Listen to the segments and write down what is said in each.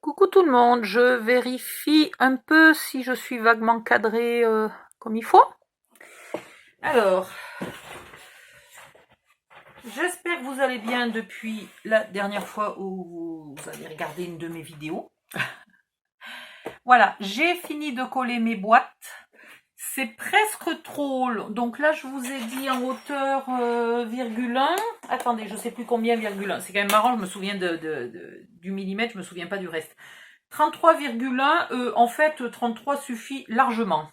Coucou tout le monde, je vérifie un peu si je suis vaguement cadrée comme il faut. Alors, j'espère que vous allez bien depuis la dernière fois où vous avez regardé une de mes vidéos. Voilà, j'ai fini de coller mes boîtes. C'est presque trop long. Donc là, je vous ai dit en hauteur virgule 1. Attendez, je ne sais plus combien virgule 1. C'est quand même marrant, je me souviens du millimètre, je ne me souviens pas du reste. 33,1, en fait, 33 suffit largement.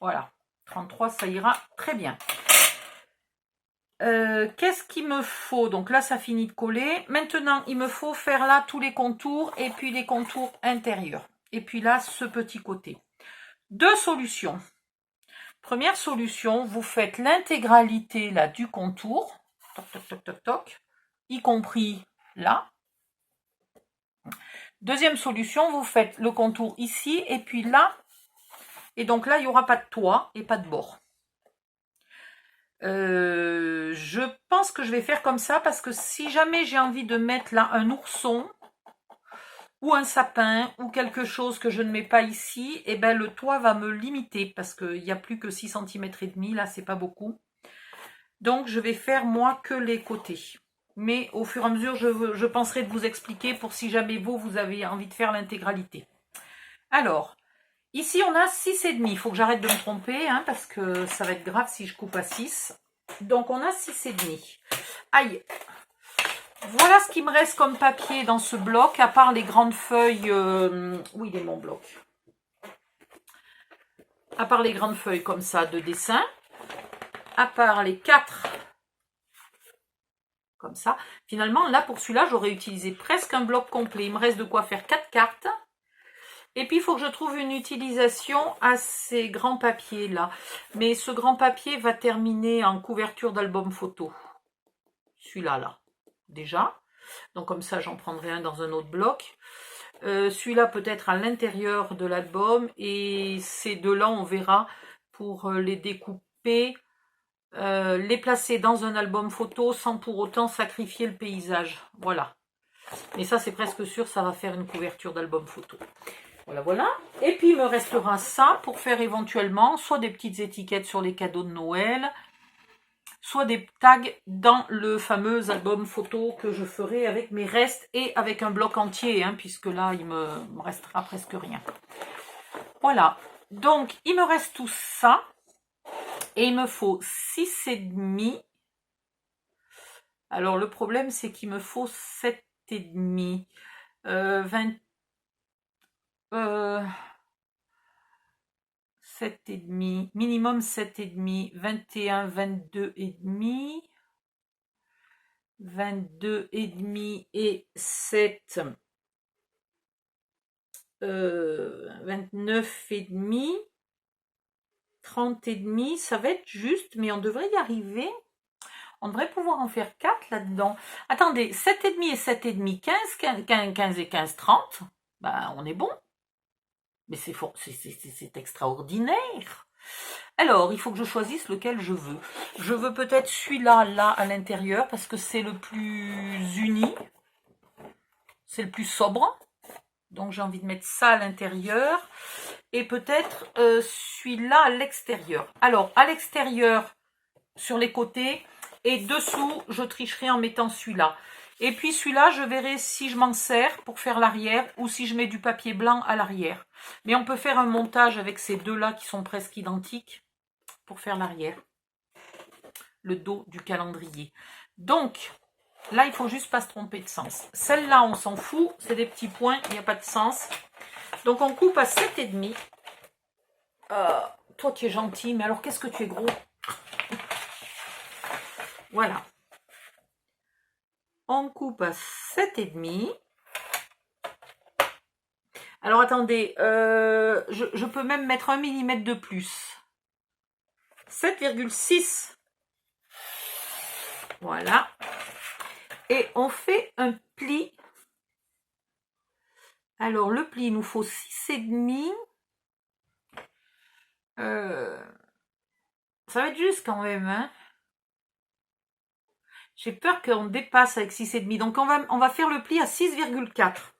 Voilà, 33, ça ira très bien. Qu'est-ce qu'il me faut? Donc là, ça finit de coller. Maintenant, il me faut faire là tous les contours et puis les contours intérieurs. Et puis là, ce petit côté. Deux solutions. Première solution, vous faites l'intégralité là du contour. Toc, toc, toc, toc, toc. Y compris là. Deuxième solution, vous faites le contour ici et puis là. Et donc là, il n'y aura pas de toit et pas de bord. Je pense que je vais faire comme ça parce que si jamais j'ai envie de mettre là un ourson ou un sapin ou quelque chose que je ne mets pas ici, et ben le toit va me limiter parce qu'il n'y a plus que 6 cm et demi, là c'est pas beaucoup. Donc je vais faire moi que les côtés. Mais au fur et à mesure, je penserai de vous expliquer pour si jamais vous avez envie de faire l'intégralité. Alors, ici, on a 6,5. Il faut que j'arrête de me tromper, hein, parce que ça va être grave si je coupe à 6. Donc, on a 6,5. Aïe! Voilà ce qui me reste comme papier dans ce bloc, à part les grandes feuilles... Où il est mon bloc? À part les grandes feuilles comme ça de dessin. À part les 4... Comme ça. Finalement, là, pour celui-là, j'aurais utilisé presque un bloc complet. Il me reste de quoi faire 4 cartes. Et puis, il faut que je trouve une utilisation à ces grands papiers là. Mais ce grand papier va terminer en couverture d'album photo. Celui-là, là. Déjà. Donc, comme ça, j'en prendrai un dans un autre bloc. Celui-là, peut-être à l'intérieur de l'album. Et ces deux-là, on verra pour les découper, les placer dans un album photo sans pour autant sacrifier le paysage. Voilà. Mais ça, c'est presque sûr, ça va faire une couverture d'album photo. Voilà, voilà. Et puis, il me restera ça pour faire éventuellement soit des petites étiquettes sur les cadeaux de Noël, soit des tags dans le fameux album photo que je ferai avec mes restes et avec un bloc entier, hein, puisque là, il me restera presque rien. Voilà. Donc, il me reste tout ça. Et il me faut 6,5. Alors, le problème, c'est qu'il me faut 7,5. 7,5, minimum 7,5, 21, 22,5, 22,5 et 7, 29,5, 30,5, ça va être juste, mais on devrait y arriver. On devrait pouvoir en faire 4 là-dedans. Attendez, 7,5 et 7,5, 15 et 15, 30, ben on est bon. Mais c'est extraordinaire. Alors, il faut que je choisisse lequel je veux. Je veux peut-être celui-là, là, à l'intérieur, parce que c'est le plus uni. C'est le plus sobre. Donc, j'ai envie de mettre ça à l'intérieur. Et peut-être celui-là à l'extérieur. Alors, à l'extérieur, sur les côtés. Et dessous, je tricherai en mettant celui-là. Et puis celui-là, je verrai si je m'en sers pour faire l'arrière ou si je mets du papier blanc à l'arrière. Mais on peut faire un montage avec ces deux-là qui sont presque identiques pour faire l'arrière. Le dos du calendrier. Donc, là, il faut juste pas se tromper de sens. Celle-là, on s'en fout. C'est des petits points, il n'y a pas de sens. Donc, on coupe à 7,5. Toi, tu es gentil, mais alors qu'est-ce que tu es gros? Voilà. On coupe à 7,5. Alors attendez, je peux même mettre 1 mm de plus. 7,6. Voilà. Et on fait un pli. Alors le pli, il nous faut 6,5. Ça va être juste quand même, hein. J'ai peur qu'on dépasse avec 6,5. Donc on va faire le pli à 6,4.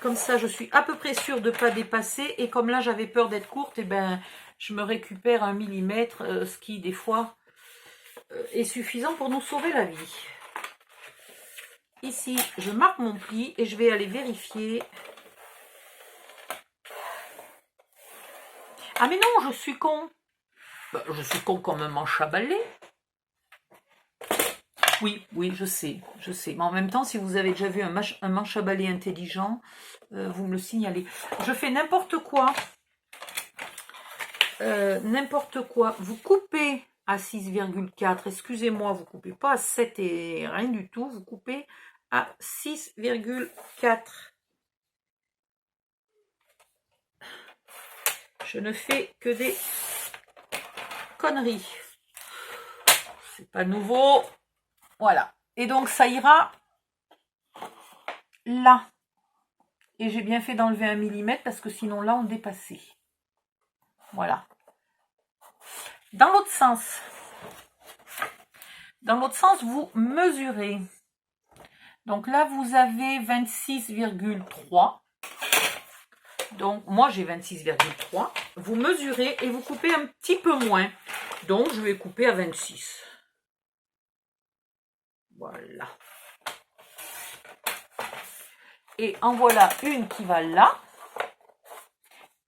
Comme ça, je suis à peu près sûre de ne pas dépasser. Et comme là, j'avais peur d'être courte, et ben, je me récupère 1 millimètre, ce qui, des fois, est suffisant pour nous sauver la vie. Ici, je marque mon pli et je vais aller vérifier. Ah mais non, je suis con. Ben, je suis con comme un manche à balai. Oui, je sais. Mais en même temps, si vous avez déjà vu un manche à balai intelligent, vous me le signalez. Je fais n'importe quoi. Vous coupez à 6,4. Excusez-moi, vous coupez pas à 7 et rien du tout. Vous coupez à 6,4. Je ne fais que des conneries. C'est pas nouveau. Voilà. Et donc, ça ira là. Et j'ai bien fait d'enlever 1 millimètre parce que sinon, là, on dépassait. Voilà. Dans l'autre sens. Dans l'autre sens, vous mesurez. Donc là, vous avez 26,3. Donc, moi, j'ai 26,3. Vous mesurez et vous coupez un petit peu moins. Donc, je vais couper à 26. Voilà. Et en voilà une qui va là.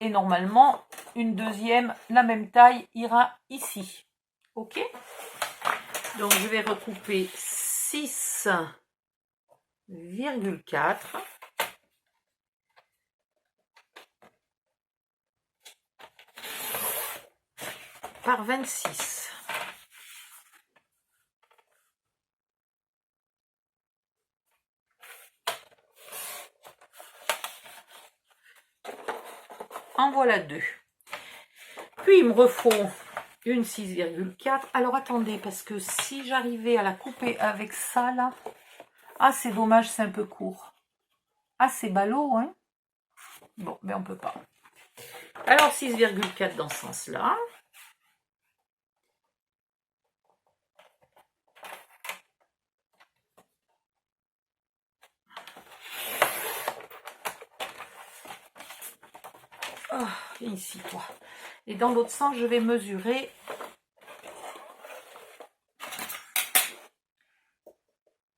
Et normalement, une deuxième, la même taille, ira ici. OK? Donc, je vais recouper 6,4. Par 26. En voilà deux. Puis il me refaut une 6,4. Alors attendez, parce que si j'arrivais à la couper avec ça là, ah c'est dommage, c'est un peu court. Ah c'est ballot, hein. Bon, mais on peut pas. Alors 6,4 dans ce sens-là. Oh, viens ici toi. Et dans l'autre sens, je vais mesurer.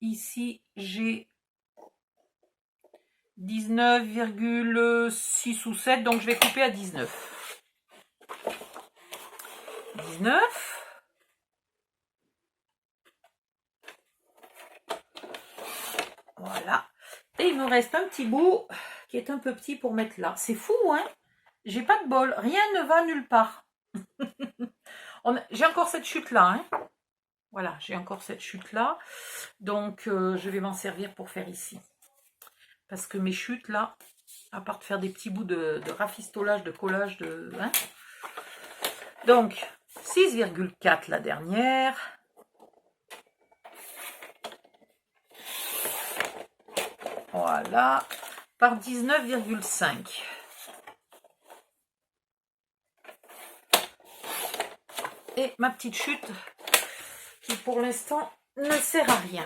Ici, j'ai 19,6 ou 7, donc je vais couper à 19. 19. Voilà. Et il me reste un petit bout qui est un peu petit pour mettre là. C'est fou, hein? J'ai pas de bol. Rien ne va nulle part. J'ai encore cette chute-là, hein? Voilà, j'ai encore cette chute-là. Donc, je vais m'en servir pour faire ici. Parce que mes chutes, là, à part de faire des petits bouts de rafistolage, de collage, hein. Donc, 6,4 la dernière. Voilà. Par 19,5. Et ma petite chute qui pour l'instant ne sert à rien.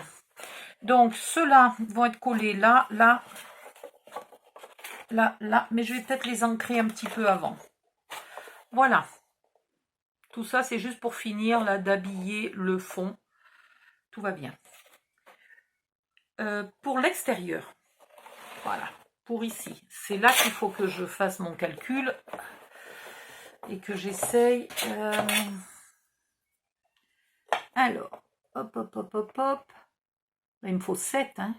Donc ceux-là vont être collés là, là, là, là, mais je vais peut-être les ancrer un petit peu avant. Voilà. Tout ça c'est juste pour finir là d'habiller le fond. Tout va bien. Pour l'extérieur, voilà, pour ici, c'est là qu'il faut que je fasse mon calcul et que j'essaye. Alors, hop, hop, hop, hop, hop. Il me faut 7, hein.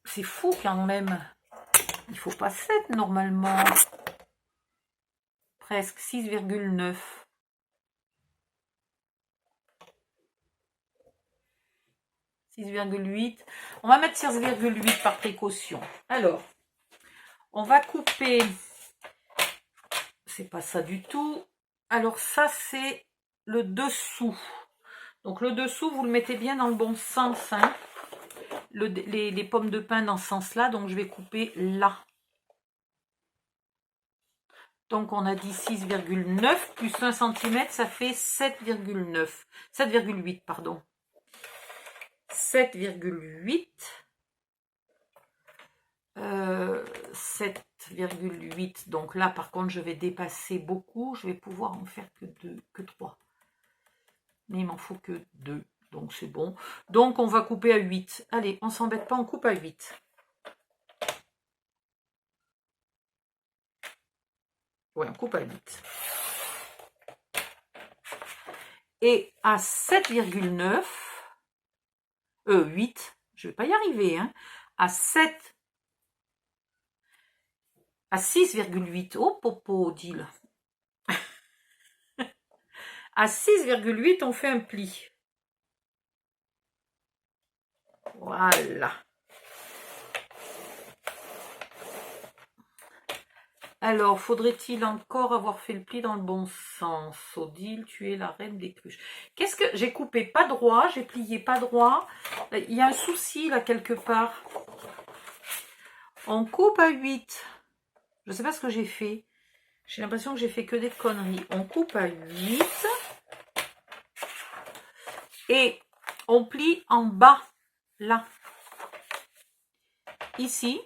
C'est fou quand même. Il faut pas 7 normalement. Presque 6,9. 6,8. On va mettre 6,8 par précaution. Alors, on va couper. C'est pas ça du tout. Alors ça, c'est le dessous. Donc le dessous, vous le mettez bien dans le bon sens, hein. Les pommes de pin dans ce sens-là. Donc je vais couper là. Donc on a dit 6,9 plus 1 cm, ça fait 7,9. 7,8, pardon. 7,8. 7,8. Donc là, par contre, je vais dépasser beaucoup. Je vais pouvoir en faire que 3. Mais il m'en faut que 2. Donc c'est bon. Donc on va couper à 8. Allez, on s'embête pas, on coupe à 8. Ouais, on coupe à 8. Et à 7,9, 8, je vais pas y arriver, hein. À 6,8, oh popo, dit-il. À 6,8, on fait un pli. Voilà. Alors, faudrait-il encore avoir fait le pli dans le bon sens? Odile, tu es la reine des cruches. Qu'est-ce que... J'ai coupé pas droit, j'ai plié pas droit. Il y a un souci là quelque part. On coupe à 8. Je sais pas ce que j'ai fait. J'ai l'impression que j'ai fait que des conneries. On coupe à 8. Et on plie en bas, là. Ici.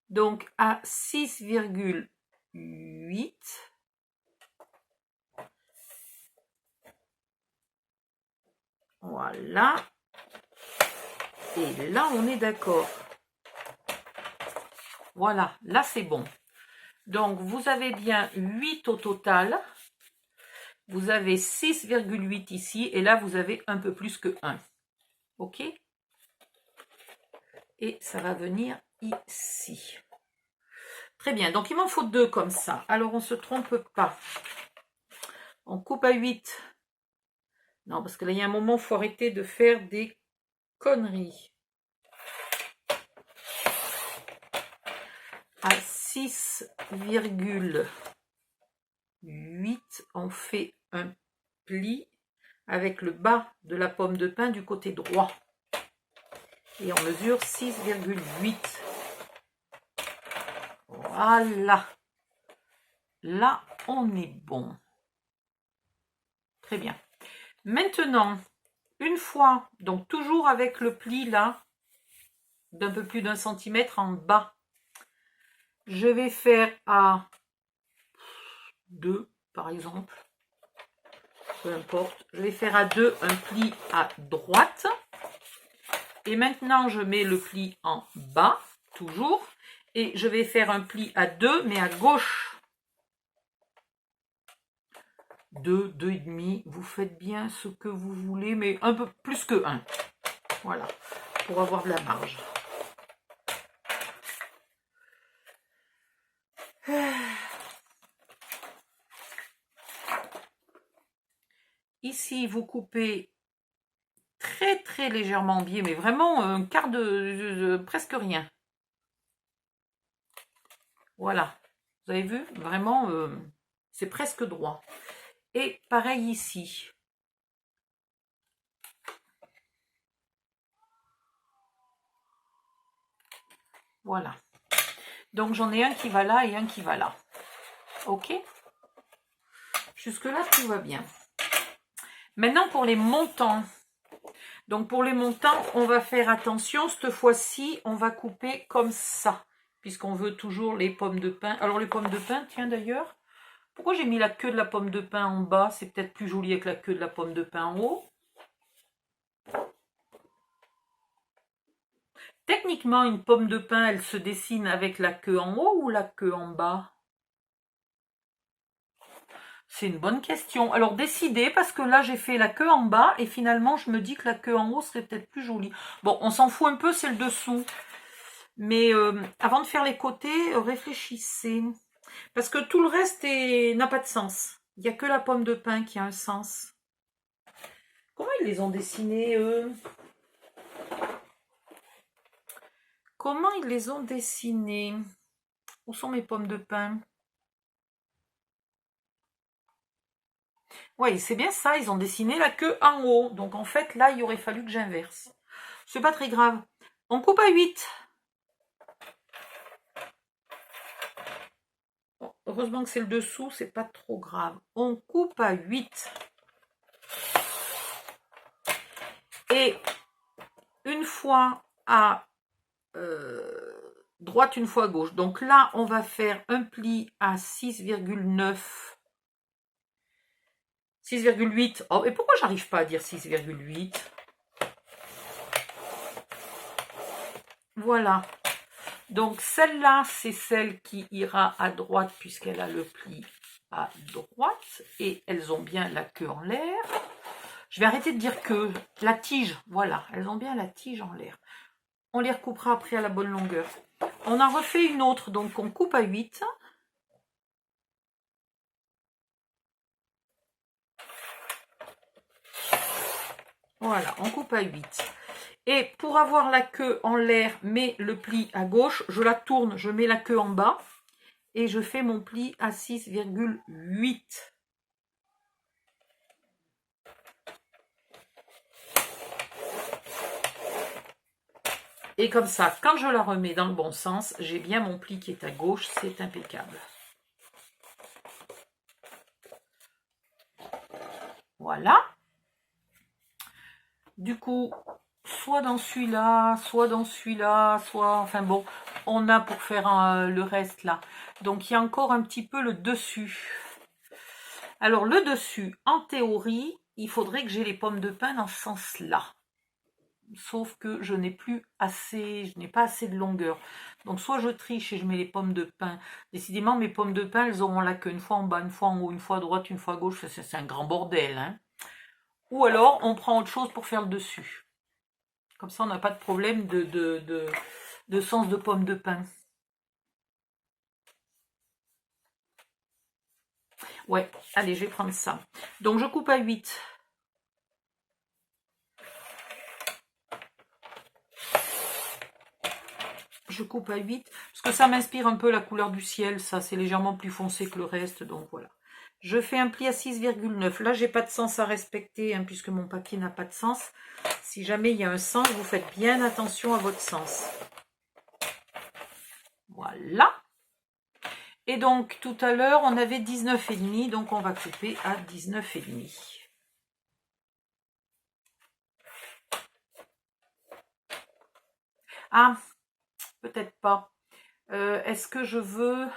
Donc à 6,8. Voilà. Et là, on est d'accord. Voilà, là c'est bon. Donc vous avez bien 8 au total. Vous avez 6,8 ici. Et là, vous avez un peu plus que 1. OK? Et ça va venir ici. Très bien. Donc il m'en faut 2 comme ça. Alors on ne se trompe pas. On coupe à 8. Non, parce que là, il y a un moment, il faut arrêter de faire des conneries. À 6,8, on fait un pli avec le bas de la pomme de pin du côté droit. Et on mesure 6,8. Voilà. Là, on est bon. Très bien. Maintenant, une fois, donc toujours avec le pli là, d'un peu plus d'1 centimètre en bas, je vais faire à 2 par exemple, peu importe, je vais faire à 2 un pli à droite, et maintenant je mets le pli en bas, toujours, et je vais faire un pli à 2 mais à gauche. 2, 2,5, vous faites bien ce que vous voulez, mais un peu plus que 1, voilà, pour avoir de la marge. Ici, vous coupez très très légèrement biais, mais vraiment un quart de presque rien. Voilà, vous avez vu, vraiment, c'est presque droit. Et pareil ici. Voilà. Donc j'en ai un qui va là et un qui va là. OK? Jusque-là, tout va bien. Maintenant, pour les montants. Donc pour les montants, on va faire attention. Cette fois-ci, on va couper comme ça. Puisqu'on veut toujours les pommes de pin. Alors les pommes de pin, tiens d'ailleurs. Pourquoi j'ai mis la queue de la pomme de pin en bas? C'est peut-être plus joli avec la queue de la pomme de pin en haut. Techniquement, une pomme de pin, elle se dessine avec la queue en haut ou la queue en bas? C'est une bonne question. Alors décidez, parce que là j'ai fait la queue en bas et finalement je me dis que la queue en haut serait peut-être plus jolie. Bon, on s'en fout un peu, c'est le dessous. Mais avant de faire les côtés, réfléchissez. Parce que tout le reste n'a pas de sens. Il n'y a que la pomme de pin qui a un sens. Comment ils les ont dessinés, eux? Comment ils les ont dessinés? Où sont mes pommes de pin? Oui, c'est bien ça, ils ont dessiné la queue en haut. Donc en fait, là, il aurait fallu que j'inverse. C'est pas très grave. On coupe à 8. Bon, heureusement que c'est le dessous, c'est pas trop grave. On coupe à 8. Et une fois à droite une fois gauche. Donc là, on va faire un pli à 6,9. 6,8. Oh, et pourquoi j'arrive pas à dire 6,8? Voilà. Donc celle-là, c'est celle qui ira à droite puisqu'elle a le pli à droite. Et elles ont bien la queue en l'air. Je vais arrêter de dire que la tige, voilà, elles ont bien la tige en l'air. On les recoupera après à la bonne longueur. On en refait une autre, donc on coupe à 8. Voilà, on coupe à 8. Et pour avoir la queue en l'air, mais le pli à gauche, je la tourne, je mets la queue en bas et je fais mon pli à 6,8. Et comme ça, quand je la remets dans le bon sens, j'ai bien mon pli qui est à gauche, c'est impeccable. Voilà. Du coup, soit dans celui-là, soit dans celui-là, soit... Enfin bon, on a pour faire le reste là. Donc, il y a encore un petit peu le dessus. Alors, le dessus, en théorie, il faudrait que j'ai les pommes de pin dans ce sens-là. Sauf que je n'ai plus assez, je n'ai pas assez de longueur. Donc, soit je triche et je mets les pommes de pin. Décidément, mes pommes de pin, elles auront la queue une fois en bas, une fois en haut, une fois à droite, une fois à gauche. C'est un grand bordel, hein. Ou alors, on prend autre chose pour faire le dessus. Comme ça, on n'a pas de problème de sens de pomme de pin. Ouais, allez, je vais prendre ça. Donc, je coupe à 8. Je coupe à 8, parce que ça m'inspire un peu la couleur du ciel. Ça, c'est légèrement plus foncé que le reste, donc voilà. Je fais un pli à 6,9. Là, j'ai pas de sens à respecter, hein, puisque mon papier n'a pas de sens. Si jamais il y a un sens, vous faites bien attention à votre sens. Voilà. Et donc, tout à l'heure, on avait 19,5, donc on va couper à 19,5. Ah, peut-être pas. Est-ce que je veux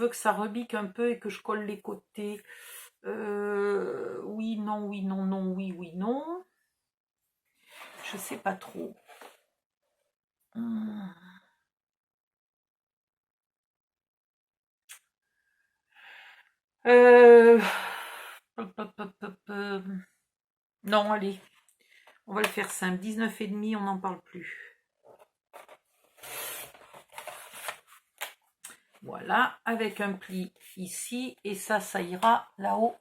que ça rebique un peu et que je colle les côtés? Oui, non, oui, non, non, oui, oui, non. Je sais pas trop. Non, allez. On va le faire simple. 19,5, on n'en parle plus. Voilà, avec un pli ici. Et ça ira là-haut.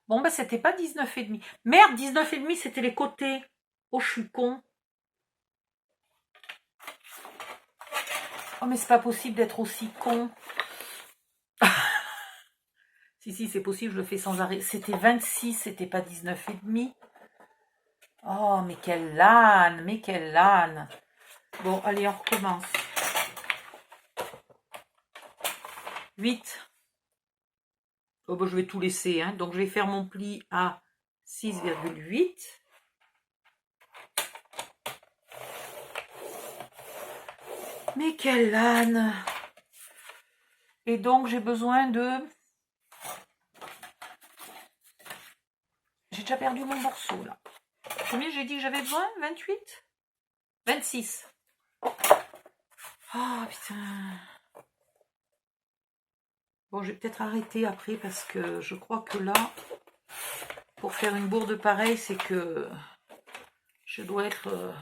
Bon, ben, c'était pas 19,5. Merde, 19,5, c'était les côtés. Oh, je suis con. Oh, mais c'est pas possible d'être aussi con. Si, c'est possible, je le fais sans arrêt. C'était 26, c'était pas 19,5. Oh, mais quel âne, mais quel âne. Bon, allez, on recommence. 8. Oh, ben, je vais tout laisser, hein. Donc, je vais faire mon pli à 6,8. Mais quel âne. Et donc, j'ai besoin de... J'ai déjà perdu mon morceau, là. Combien j'ai dit que j'avais besoin? 28? 26. Oh, putain. Bon, je vais peut-être arrêter après parce que je crois que là, pour faire une bourde pareille, c'est que je dois être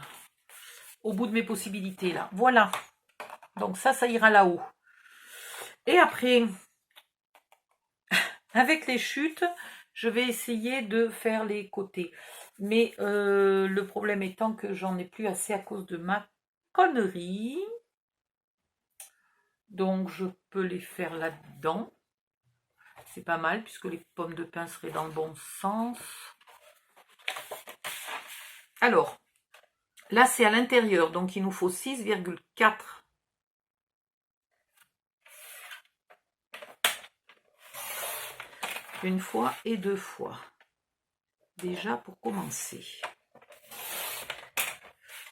au bout de mes possibilités, là. Voilà. Donc ça ira là-haut. Et après, avec les chutes, je vais essayer de faire les côtés. Mais le problème étant que j'en ai plus assez à cause de ma connerie. Donc je peux les faire là-dedans. C'est pas mal puisque les pommes de pin seraient dans le bon sens. Alors, là c'est à l'intérieur, donc il nous faut 6,4. Une fois et deux fois. Déjà pour commencer.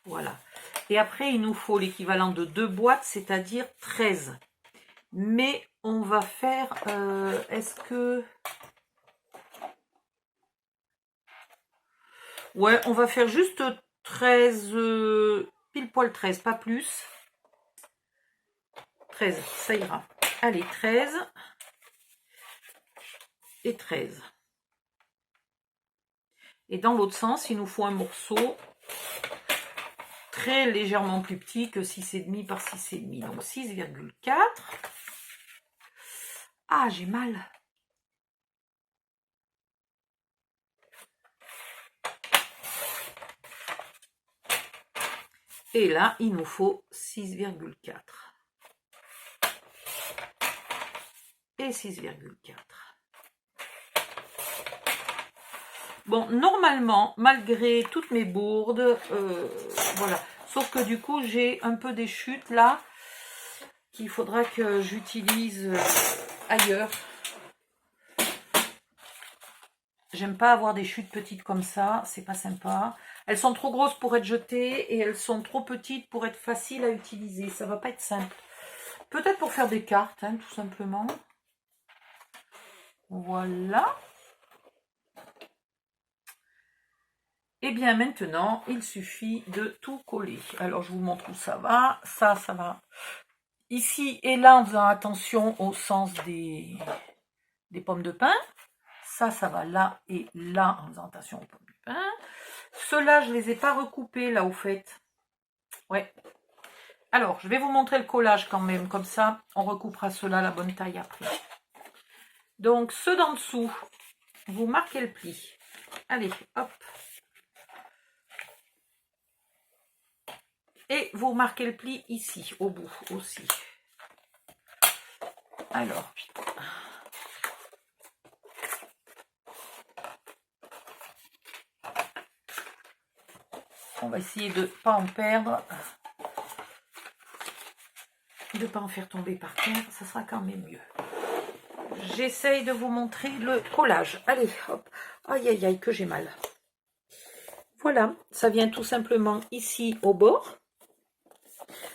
Voilà. Et après, il nous faut l'équivalent de 2 boîtes, c'est-à-dire 13. Mais on va faire... est-ce que... Ouais, on va faire juste 13, pile poil 13, pas plus. 13, ça ira. Allez, 13 et 13. Et dans l'autre sens, il nous faut un morceau très légèrement plus petit que 6,5 par 6,5. Donc 6,4. Ah, j'ai mal. Et là, il nous faut 6,4. Et 6,4. Bon, normalement, malgré toutes mes bourdes, voilà. Sauf que du coup, j'ai un peu des chutes là, qu'il faudra que j'utilise ailleurs. J'aime pas avoir des chutes petites comme ça, c'est pas sympa. Elles sont trop grosses pour être jetées et elles sont trop petites pour être faciles à utiliser. Ça va pas être simple. Peut-être pour faire des cartes, hein, tout simplement. Voilà. Et bien maintenant, il suffit de tout coller. Alors, je vous montre où ça va. Ça va ici et là en faisant attention au sens des pommes de pin. Ça va là et là en faisant attention aux pommes de pin. Ceux-là, je ne les ai pas recoupés là au fait. Ouais. Alors, je vais vous montrer le collage quand même. Comme ça, on recoupera ceux-là la bonne taille après. Donc, ceux d'en dessous, vous marquez le pli. Allez, hop. Et vous marquez le pli ici, au bout aussi. Alors, on va essayer de ne pas en perdre, de ne pas en faire tomber par terre, ça sera quand même mieux. J'essaye de vous montrer le collage. Allez, hop. Aïe, aïe, aïe, que j'ai mal. Voilà, ça vient tout simplement ici au bord,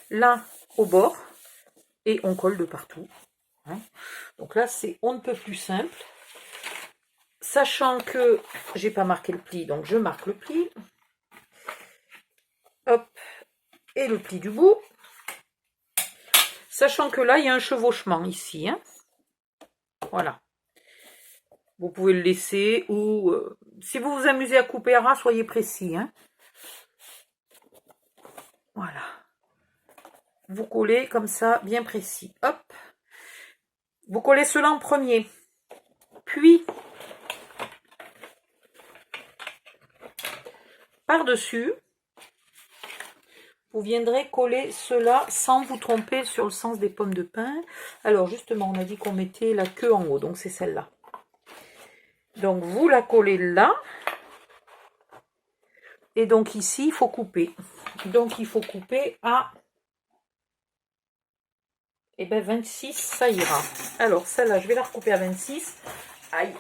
là au bord, et on colle de partout. Hein. Donc là, c'est on ne peut plus simple. Sachant que j'ai pas marqué le pli, donc je marque le pli. Hop, et le pli du bout. Sachant que là, il y a un chevauchement ici. Hein. Voilà. Vous pouvez le laisser ou... si vous vous amusez à couper à ras, soyez précis. Hein. Voilà. Vous collez comme ça, bien précis. Hop. Vous collez cela en premier. Puis, par-dessus, vous viendrez coller cela sans vous tromper sur le sens des pommes de pin. Alors, justement, on a dit qu'on mettait la queue en haut, donc c'est celle-là. Donc, vous la collez là. Et donc, ici, il faut couper. Donc, il faut couper à 26, ça ira. Alors, celle-là, je vais la recouper à 26. Aïe.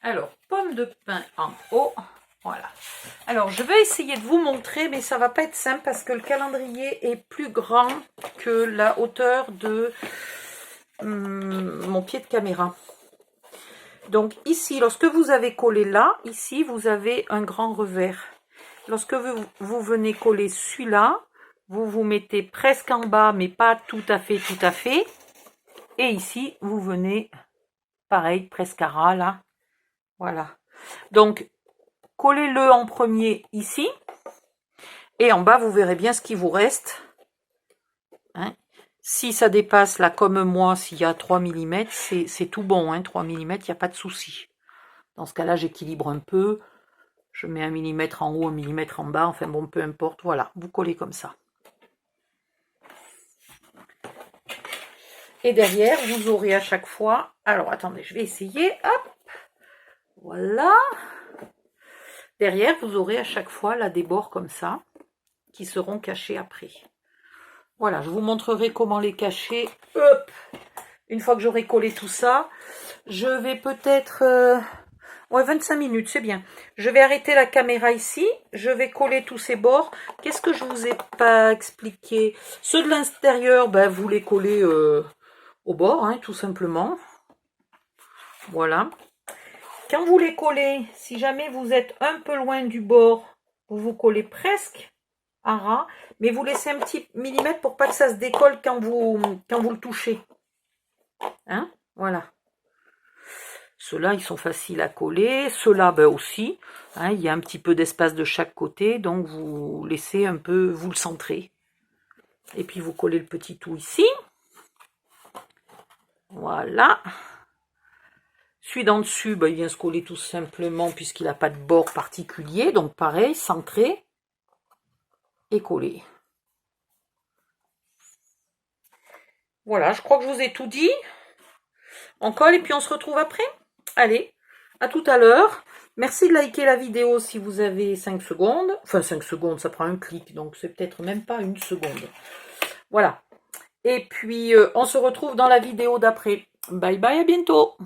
Alors, pomme de pin en haut. Voilà. Alors, je vais essayer de vous montrer, mais ça va pas être simple parce que le calendrier est plus grand que la hauteur de mon pied de caméra. Donc, ici, lorsque vous avez collé là, ici, vous avez un grand revers. Lorsque vous venez coller celui-là, vous vous mettez presque en bas, mais pas tout à fait, tout à fait. Et ici, vous venez, pareil, presque à ras, là. Voilà. Donc, collez-le en premier ici. Et en bas, vous verrez bien ce qui vous reste. Hein. Si ça dépasse, là, comme moi, s'il y a 3 mm, c'est tout bon. Hein, 3 mm, il n'y a pas de souci. Dans ce cas-là, j'équilibre un peu. Je mets 1 mm en haut, 1 mm en bas. Enfin bon, peu importe. Voilà, vous collez comme ça. Et derrière, vous aurez à chaque fois... Alors, attendez, je vais essayer. Hop. Voilà. Derrière, vous aurez à chaque fois là des bords comme ça, qui seront cachés après. Voilà, je vous montrerai comment les cacher. Hop, une fois que j'aurai collé tout ça, je vais peut-être... ouais, 25 minutes, c'est bien. Je vais arrêter la caméra ici. Je vais coller tous ces bords. Qu'est-ce que je vous ai pas expliqué? Ceux de l'intérieur, ben, vous les collez au bord, hein, tout simplement. Voilà. Quand vous les collez, si jamais vous êtes un peu loin du bord, vous vous collez presque à ras, mais vous laissez un petit millimètre pour pas que ça se décolle quand vous le touchez. Hein? Voilà. Ceux-là, ils sont faciles à coller. Ceux-là, ben aussi. Hein, il y a un petit peu d'espace de chaque côté, donc vous laissez un peu, vous le centrez. Et puis vous collez le petit tout ici. Voilà. Celui d'en dessus, ben, il vient se coller tout simplement puisqu'il n'a pas de bord particulier. Donc pareil, centré et collé. Voilà, je crois que je vous ai tout dit. On colle et puis on se retrouve après. Allez, à tout à l'heure. Merci de liker la vidéo si vous avez 5 secondes. Enfin, 5 secondes, ça prend un clic, donc c'est peut-être même pas une seconde. Voilà. Et puis, on se retrouve dans la vidéo d'après. Bye bye, à bientôt.